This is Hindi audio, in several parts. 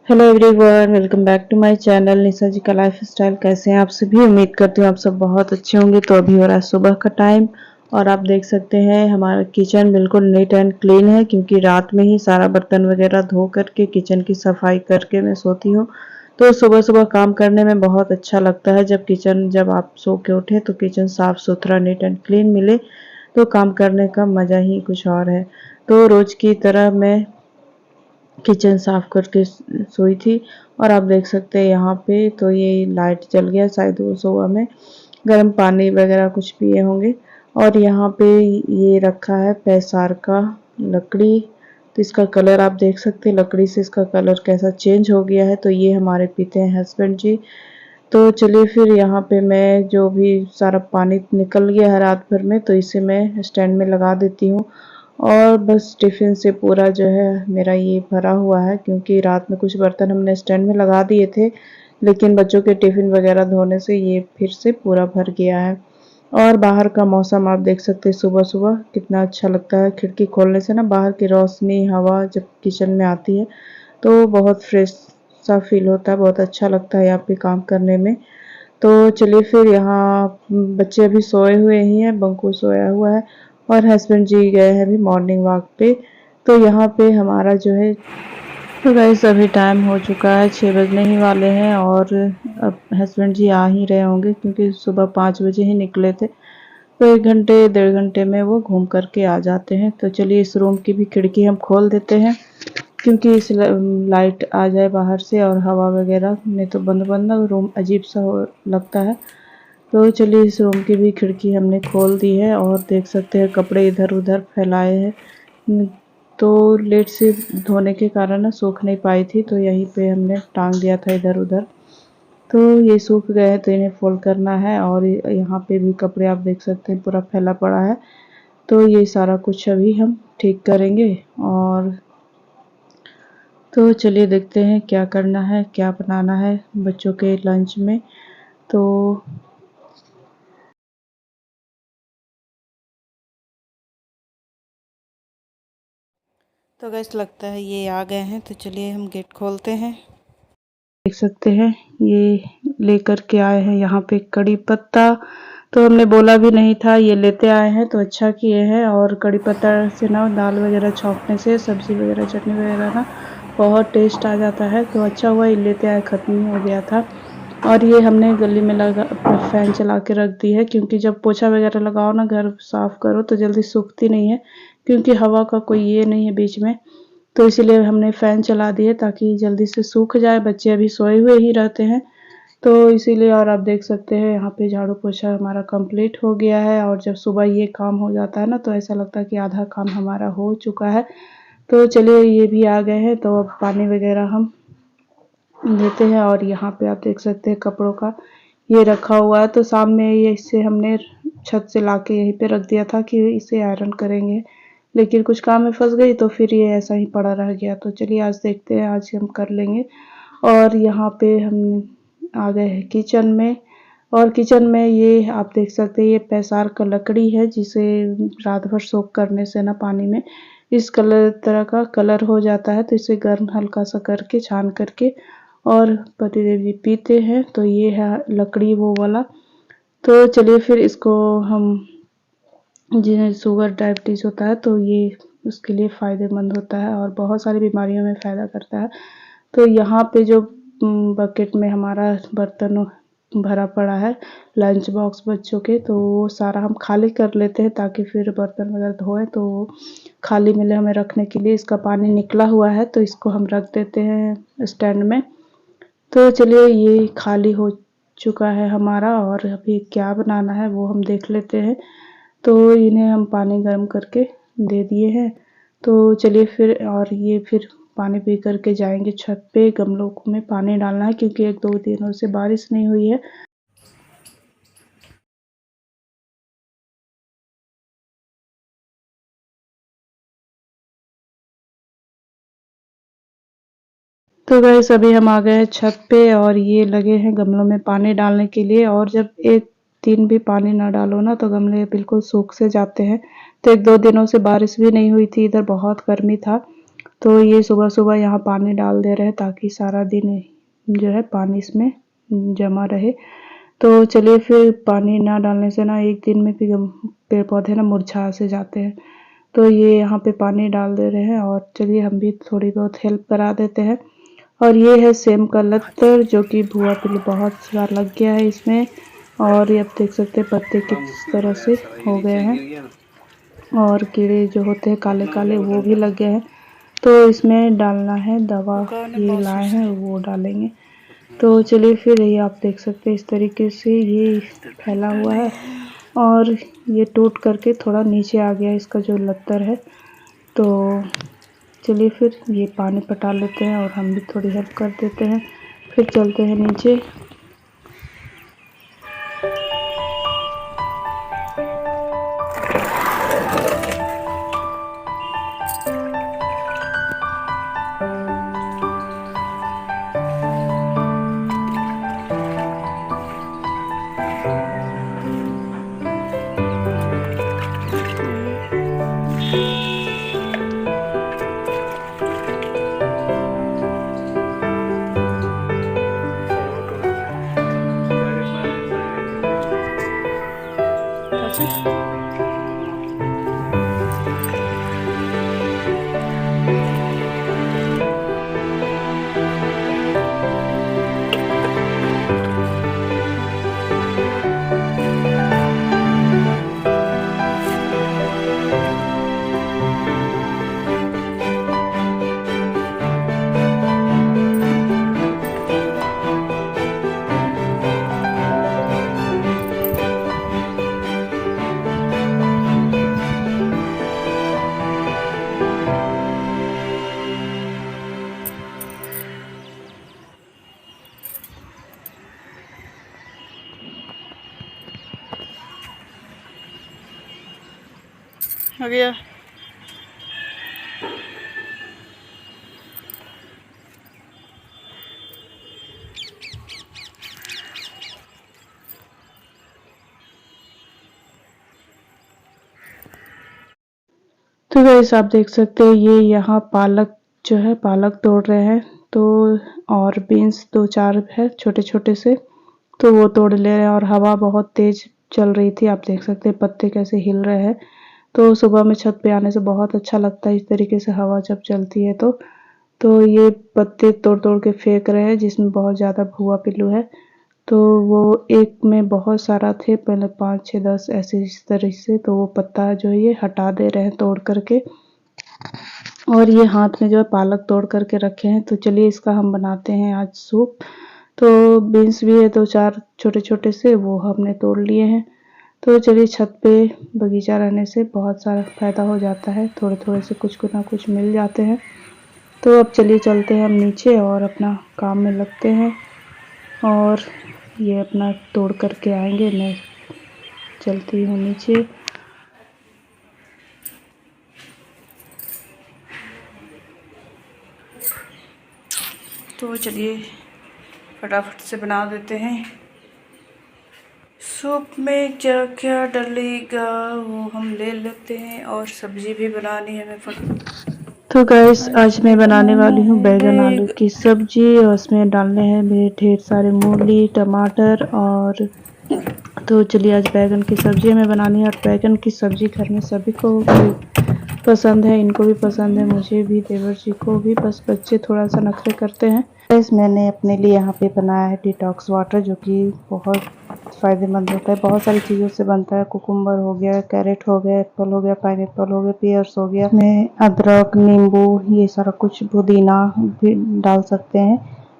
Hello everyone, welcome back to my channel Nisha ji का लाइफ स्टाइल। कैसे हैं आप सभी? उम्मीद करती हूँ आप सब बहुत अच्छे होंगे। तो अभी हो रहा है सुबह का टाइम और आप देख सकते हैं हमारा किचन बिल्कुल नीट एंड क्लीन है, क्योंकि रात में ही सारा बर्तन वगैरह धो करके किचन की सफाई करके मैं सोती हूँ। तो सुबह सुबह काम करने में बहुत अच्छा लगता है। जब आप सो के उठे तो किचन साफ सुथरा नीट एंड क्लीन मिले तो काम करने का मज़ा ही कुछ और है। तो रोज़ की तरह मैं किचन साफ करके सोई थी और आप देख सकते हैं यहाँ पे तो ये लाइट जल गया, शायद वो सुबह में गर्म पानी वगैरह कुछ पिए होंगे। और यहाँ पे ये रखा है पैसार का लकड़ी, तो इसका कलर आप देख सकते हैं, लकड़ी से इसका कलर कैसा चेंज हो गया है। तो ये हमारे पीते हैं हस्बैंड जी। तो चलिए फिर यहाँ पे मैं जो भी सारा पानी निकल गया है रात भर में, तो इसे मैं स्टैंड में लगा देती हूँ। और बस टिफ़िन से पूरा जो है मेरा ये भरा हुआ है, क्योंकि रात में कुछ बर्तन हमने स्टैंड में लगा दिए थे, लेकिन बच्चों के टिफ़िन वगैरह धोने से ये फिर से पूरा भर गया है। और बाहर का मौसम आप देख सकते हैं, सुबह सुबह कितना अच्छा लगता है। खिड़की खोलने से ना बाहर की रोशनी हवा जब किचन में आती है तो बहुत फ्रेश सा फील होता है, बहुत अच्छा लगता है यहाँ पे काम करने में। तो चलिए फिर यहाँ बच्चे अभी सोए हुए ही हैं, बंकू सोया हुआ है और हस्बैंड जी गए हैं अभी मॉर्निंग वॉक पे। तो यहाँ पे हमारा जो है, तो गाइस अभी टाइम हो चुका है, 6 बजने ही वाले हैं और अब हस्बैंड जी आ ही रहे होंगे, क्योंकि सुबह 5 बजे ही निकले थे। तो 1 घंटे 1.5 घंटे में वो घूम करके आ जाते हैं। तो चलिए इस रूम की भी खिड़की हम खोल देते हैं, क्योंकि इस लाइट आ जाए बाहर से और हवा वगैरह, नहीं तो बंद बंद ना रूम अजीब सा हो लगता है। तो चलिए इस रूम की भी खिड़की हमने खोल दी है और देख सकते हैं कपड़े इधर उधर फैलाए हैं। तो लेट से धोने के कारण ना सूख नहीं पाई थी, तो यहीं पे हमने टांग दिया था इधर उधर। तो ये सूख गए हैं तो इन्हें फोल्ड करना है। और यहाँ पे भी कपड़े आप देख सकते हैं पूरा फैला पड़ा है। तो ये सारा कुछ अभी हम ठीक करेंगे। और तो चलिए देखते हैं क्या करना है, क्या बनाना है बच्चों के लंच में। तो गैस लगता है ये आ गए हैं, तो चलिए हम गेट खोलते हैं। देख सकते हैं ये लेकर के आए हैं यहाँ पे कड़ी पत्ता। तो हमने बोला भी नहीं था, ये लेते आए हैं तो अच्छा किए हैं। और कड़ी पत्ता से ना दाल वगैरह छौंकने से सब्जी वगैरह चटनी वगैरह ना बहुत टेस्ट आ जाता है। तो अच्छा हुआ ये लेते आए, ख़त्म ही हो गया था। और ये हमने गली में लगा फ़ैन चला के रख दी है, क्योंकि जब पोछा वगैरह लगाओ ना, घर साफ़ करो तो जल्दी सूखती नहीं है, क्योंकि हवा का कोई ये नहीं है बीच में। तो इसीलिए हमने फ़ैन चला दिए ताकि जल्दी से सूख जाए। बच्चे अभी सोए हुए ही रहते हैं, तो इसीलिए। और आप देख सकते हैं यहाँ पे झाड़ू पोछा हमारा कंप्लीट हो गया है। और जब सुबह ये काम हो जाता है ना, तो ऐसा लगता है कि आधा काम हमारा हो चुका है। तो चलिए ये भी आ गए हैं, तो अब पानी वगैरह हम लेते हैं। और यहाँ पे आप देख सकते हैं कपड़ों का ये रखा हुआ है। तो शाम में ये इसे हमने छत से लाके यहीं पे रख दिया था कि इसे आयरन करेंगे, लेकिन कुछ काम में फंस गई तो फिर ये ऐसा ही पड़ा रह गया। तो चलिए आज देखते हैं, आज हम कर लेंगे। और यहाँ पे हम आ गए हैं किचन में। और किचन में ये आप देख सकते हैं ये पैसार का लकड़ी है, जिसे रात भर सोख करने से ना पानी में इस कलर तरह का कलर हो जाता है। तो इसे गर्म हल्का सा करके छान करके और पतिदेव जी पीते हैं। तो ये है लकड़ी वो वाला। तो चलिए फिर इसको हम, जिन्हें शुगर डायबिटीज़ होता है तो ये उसके लिए फ़ायदेमंद होता है और बहुत सारी बीमारियों में फ़ायदा करता है। तो यहाँ पे जो बकेट में हमारा बर्तन भरा पड़ा है, लंच बॉक्स बच्चों के, तो वो सारा हम खाली कर लेते हैं ताकि फिर बर्तन वगैरह धोएं तो खाली मिले हमें रखने के लिए। इसका पानी निकला हुआ है तो इसको हम रख देते हैं स्टैंड में। तो चलिए ये खाली हो चुका है हमारा, और अभी क्या बनाना है वो हम देख लेते हैं। तो इन्हें हम पानी गर्म करके दे दिए हैं। तो चलिए फिर, और ये फिर पानी पी करके जाएंगे छत पे। गमलों में पानी डालना है, क्योंकि 1-2 दिनों से बारिश नहीं हुई है। तो गाइस अभी हम आ गए हैं छत पे और ये लगे हैं गमलों में पानी डालने के लिए। और जब 1 दिन भी पानी ना डालो ना तो गमले बिल्कुल सूख से जाते हैं। तो 1-2 दिनों से बारिश भी नहीं हुई थी, इधर बहुत गर्मी था। तो ये सुबह सुबह यहाँ पानी डाल दे रहे हैं ताकि सारा दिन जो है पानी इसमें जमा रहे। तो चलिए फिर पानी ना डालने से ना एक दिन में फिर पेड़ पौधे ना मुरझा से जाते हैं। तो ये यहाँ पे पानी डाल दे रहे हैं और चलिए हम भी थोड़ी बहुत हेल्प करा देते हैं। और ये है सेम का लत्तर जो कि भुआ पिल्लू बहुत बार लग गया है इसमें। और ये आप देख सकते हैं पत्ते किस तरह से हो गए हैं और कीड़े जो होते हैं काले काले वो भी लग गए हैं। तो इसमें डालना है दवा, ये लाए हैं वो डालेंगे। तो चलिए फिर ये आप देख सकते हैं इस तरीके से ये फैला हुआ है और ये टूट करके थोड़ा नीचे आ गया इसका जो लत्तर है। तो चलिए फिर ये पानी पटा लेते हैं और हम भी थोड़ी हेल्प कर देते हैं, फिर चलते हैं नीचे। हो गया। तो गाइस आप देख सकते हैं ये यहाँ पालक जो है पालक तोड़ रहे हैं। तो और बीन्स 2-4 है छोटे छोटे से, तो वो तोड़ ले रहे हैं और हवा बहुत तेज चल रही थी। आप देख सकते हैं पत्ते कैसे हिल रहे हैं। तो सुबह में छत पे आने से बहुत अच्छा लगता है इस तरीके से हवा जब चलती है। तो ये पत्ते तोड़ तोड़ के फेंक रहे हैं जिसमें बहुत ज़्यादा भुआ पिल्लू है। तो वो एक में बहुत सारा थे, पहले 5, 6, 10 ऐसे इस तरह से। तो वो पत्ता जो है ये हटा दे रहे हैं तोड़ करके। और ये हाथ में जो है पालक तोड़ करके रखे हैं। तो चलिए इसका हम बनाते हैं आज सूप। तो बीन्स भी है 2-4 छोटे छोटे से, वो हमने तोड़ लिए हैं। तो चलिए छत पे बगीचा रहने से बहुत सारा फायदा हो जाता है, थोड़े थोड़े से कुछ ना कुछ मिल जाते हैं। तो अब चलिए चलते हैं हम नीचे और अपना काम में लगते हैं और ये अपना तोड़ करके आएंगे। मैं चलती हूँ नीचे। तो चलिए फटाफट से बना देते हैं। सूप में क्या क्या डलेगा वो हम ले लेते हैं और सब्जी भी बनानी है हमें। तो गैस आज मैं बनाने वाली हूँ बैगन आलू की सब्जी और उसमें डालने हैं मेरे ढेर सारे मूली टमाटर। और तो चलिए आज बैगन की सब्जी हमें बनानी है। और बैगन की सब्जी घर में सभी को पसंद है, इनको भी पसंद है, मुझे भी, देवर जी को भी। बस बच्चे थोड़ा सा नखरे करते हैं। गैस मैंने अपने लिए यहाँ पे बनाया है डिटॉक्स वाटर जो कि बहुत फ़ायदेमंद होता है, बहुत सारी चीज़ों से बनता है। कुकुम्बर हो गया, कैरेट हो गया, एप्पल हो गया, पाइनएप्पल हो गया, पियर्स हो गया, में अदरक नींबू ये सारा कुछ, पुदीना भी डाल सकते हैं।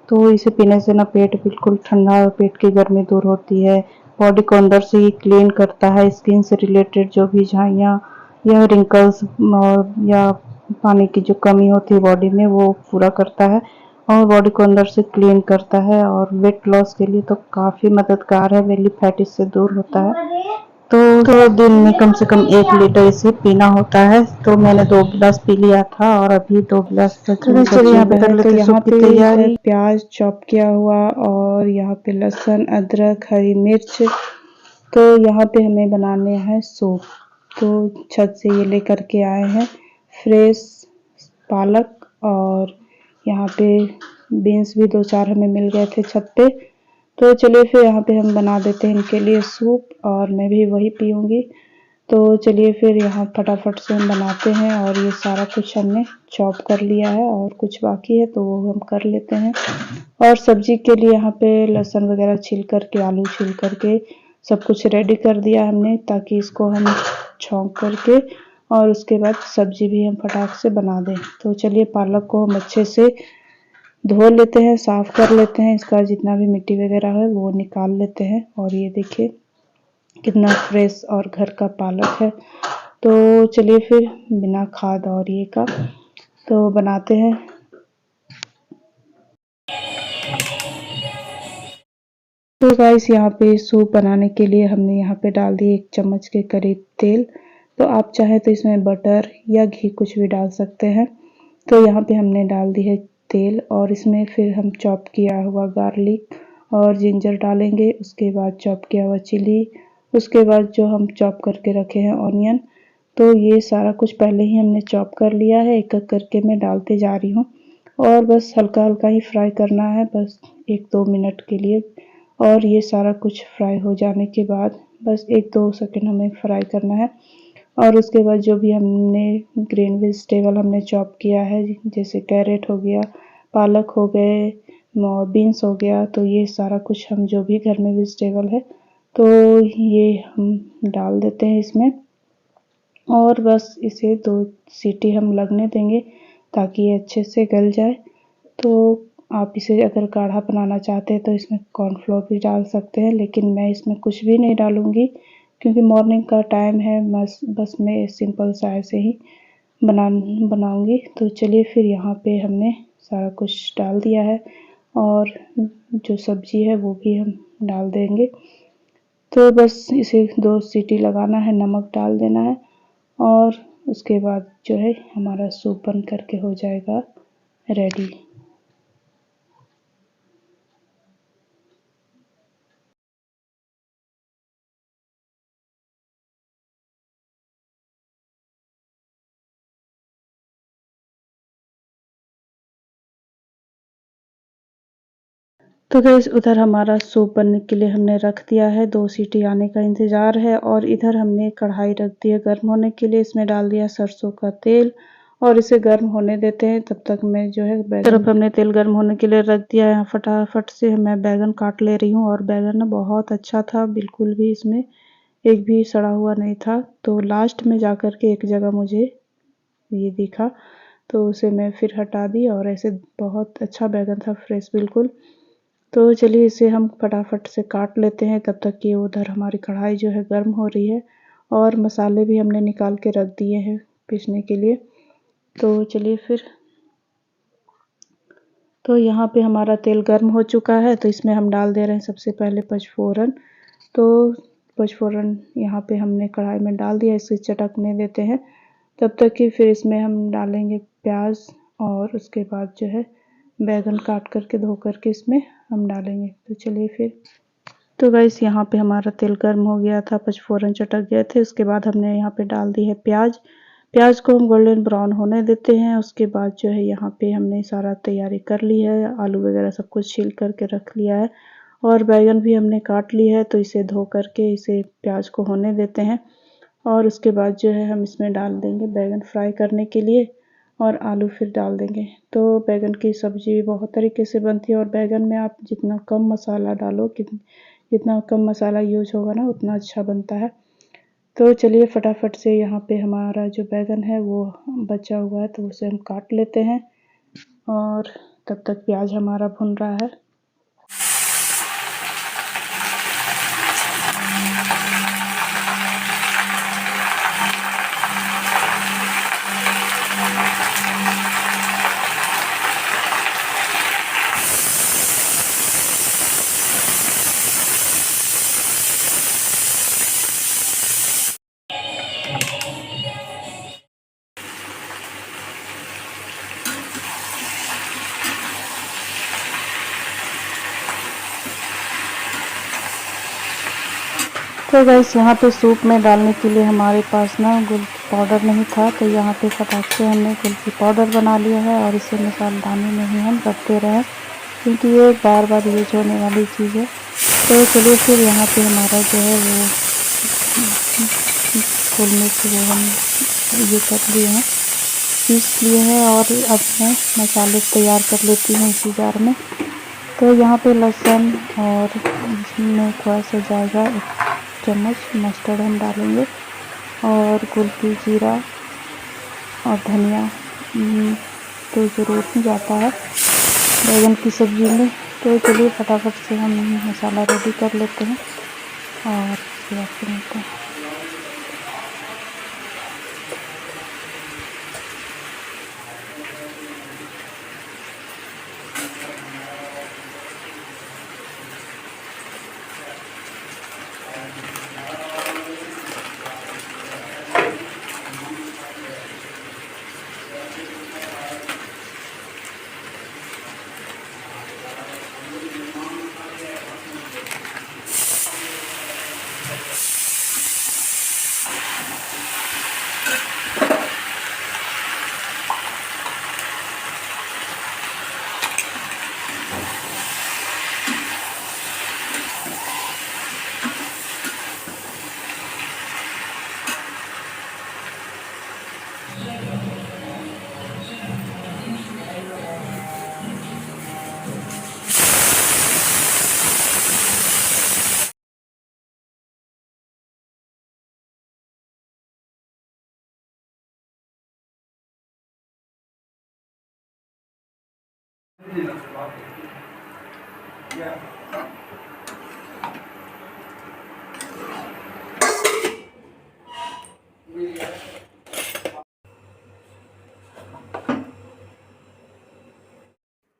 तो इसे पीने से ना पेट बिल्कुल ठंडा, पेट की गर्मी दूर होती है, बॉडी को अंदर से ही क्लीन करता है, स्किन से रिलेटेड जो भी झाइयाँ या रिंकल्स और या पानी की जो कमी होती है बॉडी में वो पूरा करता है और बॉडी को अंदर से क्लीन करता है। और वेट लॉस के लिए तो काफ़ी मददगार है, बेली फैट इससे दूर होता है। तो दिन में कम से कम 1 लीटर इसे पीना होता है। तो मैंने 2 गिलास पी लिया था और अभी 2 गिलास चलिए यहाँ पे कर लेते हैं सूप की तैयारी। प्याज चॉप किया हुआ और यहाँ पे लहसुन अदरक हरी मिर्च। तो यहाँ पे हमें बनाने हैं सूप। तो छत से ये लेकर के आए हैं फ्रेश पालक और यहाँ पे बीन्स भी 2-4 हमें मिल गए थे छत पे। तो चलिए फिर यहाँ पे हम बना देते हैं इनके लिए सूप, और मैं भी वही पीऊँगी। तो चलिए फिर यहाँ फटाफट से हम बनाते हैं। और ये सारा कुछ हमने चॉप कर लिया है और कुछ बाकी है तो वो हम कर लेते हैं। और सब्जी के लिए यहाँ पे लहसुन वगैरह छील करके, आलू छील करके सब कुछ रेडी कर दिया हमने, ताकि इसको हम छौंक करके और उसके बाद सब्जी भी हम फटाक से बना दें। तो चलिए पालक को हम अच्छे से धो लेते हैं, साफ कर लेते हैं, इसका जितना भी मिट्टी वगैरह है वो निकाल लेते हैं। और ये देखिए कितना फ्रेश और घर का पालक है। तो चलिए फिर बिना खाद और ये का तो बनाते हैं। तो गाइस यहाँ पे सूप बनाने के लिए हमने यहाँ पे डाल दिए 1 चम्मच के करीब तेल। तो आप चाहे तो इसमें बटर या घी कुछ भी डाल सकते हैं। तो यहाँ पे हमने डाल दी है तेल, और इसमें फिर हम चॉप किया हुआ गार्लिक और जिंजर डालेंगे। उसके बाद चॉप किया हुआ चिली, उसके बाद जो हम चॉप करके रखे हैं ऑनियन। तो ये सारा कुछ पहले ही हमने चॉप कर लिया है, एक एक करके मैं डालते जा रही हूँ। और बस हल्का हल्का ही फ्राई करना है, बस 1-2 मिनट के लिए। और ये सारा कुछ फ्राई हो जाने के बाद बस 1-2 सेकंड हमें फ्राई करना है। और उसके बाद जो भी हमने ग्रीन वेजिटेबल हमने चॉप किया है, जैसे कैरेट हो गया, पालक हो गए, बीन्स हो गया, तो ये सारा कुछ हम जो भी घर में वेजिटेबल है तो ये हम डाल देते हैं इसमें। और बस इसे 2 सीटी हम लगने देंगे ताकि ये अच्छे से गल जाए। तो आप इसे अगर गाढ़ा बनाना चाहते हैं तो इसमें कॉर्नफ्लोर भी डाल सकते हैं, लेकिन मैं इसमें कुछ भी नहीं डालूँगी क्योंकि मॉर्निंग का टाइम है। बस मैं सिंपल सा ऐसे ही बनाऊँगी। तो चलिए फिर यहाँ पे हमने सारा कुछ डाल दिया है, और जो सब्ज़ी है वो भी हम डाल देंगे। तो बस इसे 2 सीटी लगाना है, नमक डाल देना है, और उसके बाद जो है हमारा सूप बन करके हो जाएगा रेडी। तो गैस उधर हमारा सूप बनने के लिए हमने रख दिया है, 2 सीटी आने का इंतज़ार है। और इधर हमने कढ़ाई रख दी है गर्म होने के लिए, इसमें डाल दिया सरसों का तेल और इसे गर्म होने देते हैं। तब तक मैं जो है बैगन, तरफ हमने तेल गर्म होने के लिए रख दिया है। फटाफट से मैं बैगन काट ले रही हूँ, और बैगन ना बहुत अच्छा था, बिल्कुल भी इसमें एक भी सड़ा हुआ नहीं था। तो लास्ट में जा कर के एक जगह मुझे ये दिखा, तो उसे मैं फिर हटा दी, और ऐसे बहुत अच्छा बैगन था, फ्रेश बिल्कुल। तो चलिए इसे हम फटाफट से काट लेते हैं, तब तक कि उधर हमारी कढ़ाई जो है गर्म हो रही है। और मसाले भी हमने निकाल के रख दिए हैं पीसने के लिए। तो चलिए फिर, तो यहाँ पे हमारा तेल गर्म हो चुका है, तो इसमें हम डाल दे रहे हैं सबसे पहले पचफोरन। तो पचफोरन यहाँ पे हमने कढ़ाई में डाल दिया, इसे चटकने देते हैं तब तक कि फिर इसमें हम डालेंगे प्याज, और उसके बाद जो है बैगन काट करके धो करके इसमें हम डालेंगे। तो चलिए फिर, तो गाइस यहाँ पे हमारा तेल गर्म हो गया था, पचफोरन चटक गए थे। उसके बाद हमने यहाँ पे डाल दी है प्याज। प्याज को हम गोल्डन ब्राउन होने देते हैं। उसके बाद जो है यहाँ पे हमने सारा तैयारी कर ली है, आलू वगैरह सब कुछ छील करके रख लिया है, और बैगन भी हमने काट ली है। तो इसे धो करके इसे प्याज को होने देते हैं, और उसके बाद जो है हम इसमें डाल देंगे बैगन फ्राई करने के लिए, और आलू फिर डाल देंगे। तो बैगन की सब्ज़ी भी बहुत तरीके से बनती है, और बैगन में आप जितना कम मसाला डालो, जितना कम मसाला यूज होगा ना उतना अच्छा बनता है। तो चलिए फटाफट से यहाँ पे हमारा जो बैगन है वो बचा हुआ है, तो उसे हम काट लेते हैं, और तब तक प्याज हमारा भुन रहा है। तो गाइस यहाँ पे सूप में डालने के लिए हमारे पास ना पाउडर नहीं था, तो यहाँ पे फटाक से हमने कुल्फ़ी पाउडर बना लिया है और इसे मसालेदानी में ही हम रख दे रहे हैं, क्योंकि ये बार बार यूज होने वाली चीज़ है। तो चलिए फिर यहाँ पे हमारा जो है वो फुल मिर्च वो हम ये कर लिए हैं, पीस लिए हैं। और अब मैं मसाले तैयार कर लेती हूँ इसी जार में। तो यहाँ पे लहसुन और इसमें थोड़ा सा जाएगा 1 चम्मच मस्टर्ड हम डालेंगे, और कुल्फ़ी जीरा और धनिया तो ज़रूर ही जाता है बैगन की सब्ज़ी में। तो चलिए फटाफट से हम मसाला रेडी कर लेते हैं और फिर आपसे मिलते हैं।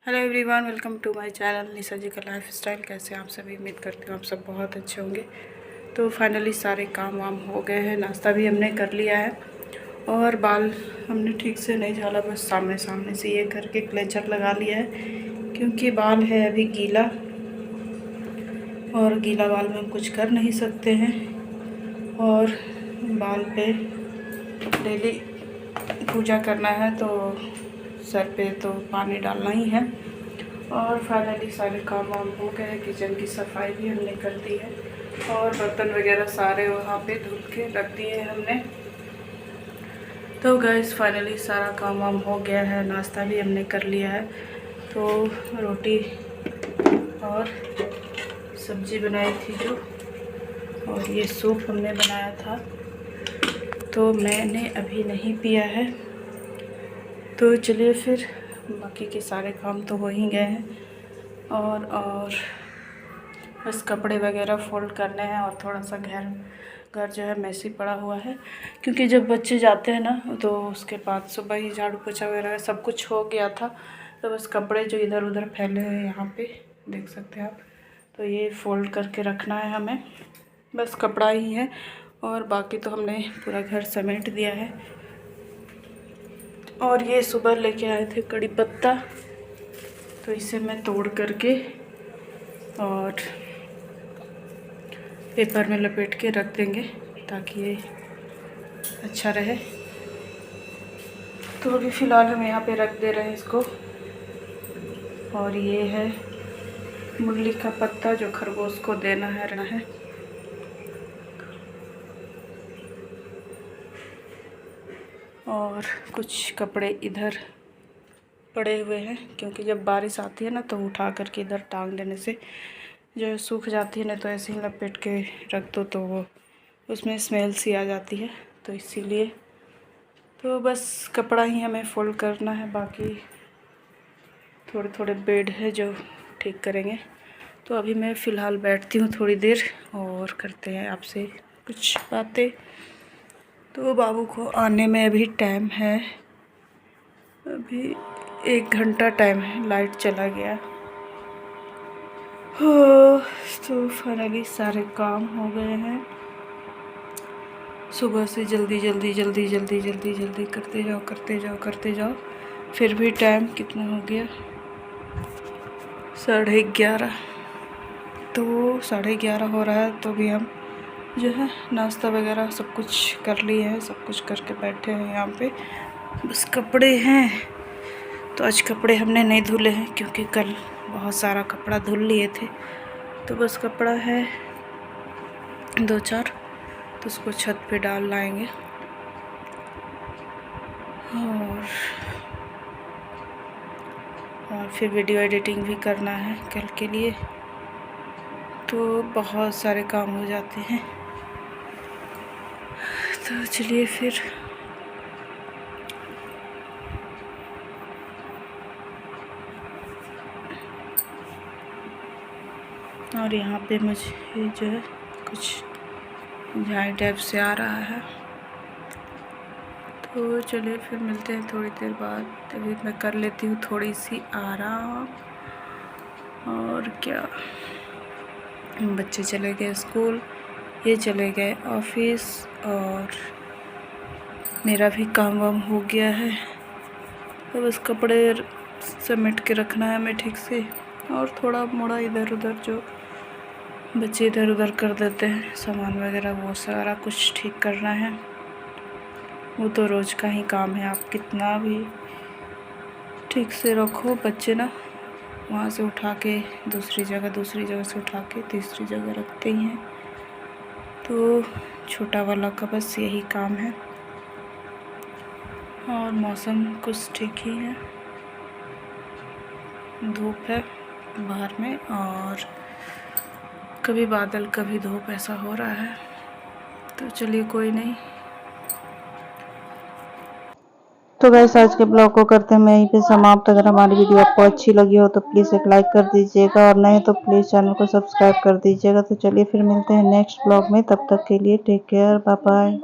Hello everyone, welcome to my channel Nisha ji का लाइफ स्टाइल। कैसे आप सभी? उम्मीद करती हूँ आप सब बहुत अच्छे होंगे। तो फाइनली सारे काम वाम हो गए हैं, नाश्ता भी हमने कर लिया है और बाल हमने ठीक से नहीं झाला, बस सामने सामने से ये करके क्लेचर लगा लिया है, क्योंकि बाल है अभी गीला और गीला बाल में हम कुछ कर नहीं सकते हैं। और बाल पे डेली पूजा करना है तो सर पे तो पानी डालना ही है। और फाइनली सारे काम वाम हो गए, किचन की सफाई भी हमने कर दी है और बर्तन वगैरह सारे वहाँ पे धुल के रख दिए हमने। तो गाइस फाइनली सारा काम वाम हो गया है, नाश्ता भी हमने कर लिया है। तो रोटी और सब्जी बनाई थी जो, और ये सूप हमने बनाया था, तो मैंने अभी नहीं पिया है। तो चलिए फिर बाकी के सारे काम तो हो ही गए हैं और बस कपड़े वगैरह फोल्ड करने हैं और थोड़ा सा घर जो है मैसी पड़ा हुआ है, क्योंकि जब बच्चे जाते हैं ना तो उसके बाद सुबह ही झाड़ू पोछा वगैरह सब कुछ हो गया था। तो बस कपड़े जो इधर उधर फैले हुए हैं यहाँ पे देख सकते हैं आप, तो ये फोल्ड करके रखना है हमें, बस कपड़ा ही है और बाकी तो हमने पूरा घर समेट दिया है। और ये सुबह लेके आए थे कड़ी पत्ता, तो इसे मैं तोड़ करके और पेपर में लपेट के रख देंगे ताकि ये अच्छा रहे। तो अभी फ़िलहाल हम यहाँ पे रख दे रहे हैं इसको। और ये है मूली का पत्ता जो खरगोश को देना है। और कुछ कपड़े इधर पड़े हुए हैं, क्योंकि जब बारिश आती है ना तो उठा करके इधर टांग देने से जो सूख जाती है ना, तो ऐसे ही लपेट के रख दो तो वो उसमें स्मेल सी आ जाती है, तो इसीलिए तो बस कपड़ा ही हमें फोल्ड करना है, बाकी थोड़े थोड़े बेड है जो ठीक करेंगे। तो अभी मैं फ़िलहाल बैठती हूँ थोड़ी देर और करते हैं आपसे कुछ बातें। तो बाबू को आने में अभी टाइम है, अभी 1 घंटा टाइम है, लाइट चला गया। तो फाइनली सारे काम हो गए हैं। सुबह से जल्दी करते जाओ। फिर भी टाइम कितना हो गया, 11:30। तो 11:30 हो रहा है, तो भी हम जो है नाश्ता वगैरह सब कुछ कर लिए है, सब कुछ करके बैठे हैं यहाँ पे। बस कपड़े हैं तो आज कपड़े हमने नहीं धुले हैं क्योंकि कल बहुत सारा कपड़ा धुल लिए थे, तो बस कपड़ा है 2-4, तो उसको छत पे डाल लाएंगे। और फिर वीडियो एडिटिंग भी करना है कल के लिए, तो बहुत सारे काम हो जाते हैं। तो चलिए फिर और यहाँ पे मुझे जो है कुछ झाई टाइप से आ रहा है, तो चलिए फिर मिलते हैं थोड़ी देर बाद। अभी मैं कर लेती हूँ थोड़ी सी आराम। और क्या, बच्चे चले गए स्कूल, ये चले गए ऑफिस, और मेरा भी काम वाम हो गया है। तो बस कपड़े समेट के रखना है हमें ठीक से, और थोड़ा मोड़ा इधर उधर जो बच्चे इधर उधर कर देते हैं सामान वगैरह, वो सारा कुछ ठीक करना है। वो तो रोज़ का ही काम है, आप कितना भी ठीक से रखो, बच्चे ना वहाँ से उठा के दूसरी जगह से उठा के तीसरी जगह रखते ही हैं। तो छोटा वाला का बस यही काम है। और मौसम कुछ ठीक ही है, धूप है बाहर में, और कभी बादल कभी धूप ऐसा हो रहा है। तो चलिए कोई नहीं। तो गाइस आज के ब्लॉग को करते हैं मैं यहीं पे समाप्त। अगर हमारी वीडियो आपको अच्छी लगी हो तो प्लीज़ एक लाइक कर दीजिएगा, और नहीं तो प्लीज़ चैनल को सब्सक्राइब कर दीजिएगा। तो चलिए फिर मिलते हैं नेक्स्ट ब्लॉग में, तब तक के लिए टेक केयर, बाय बाय।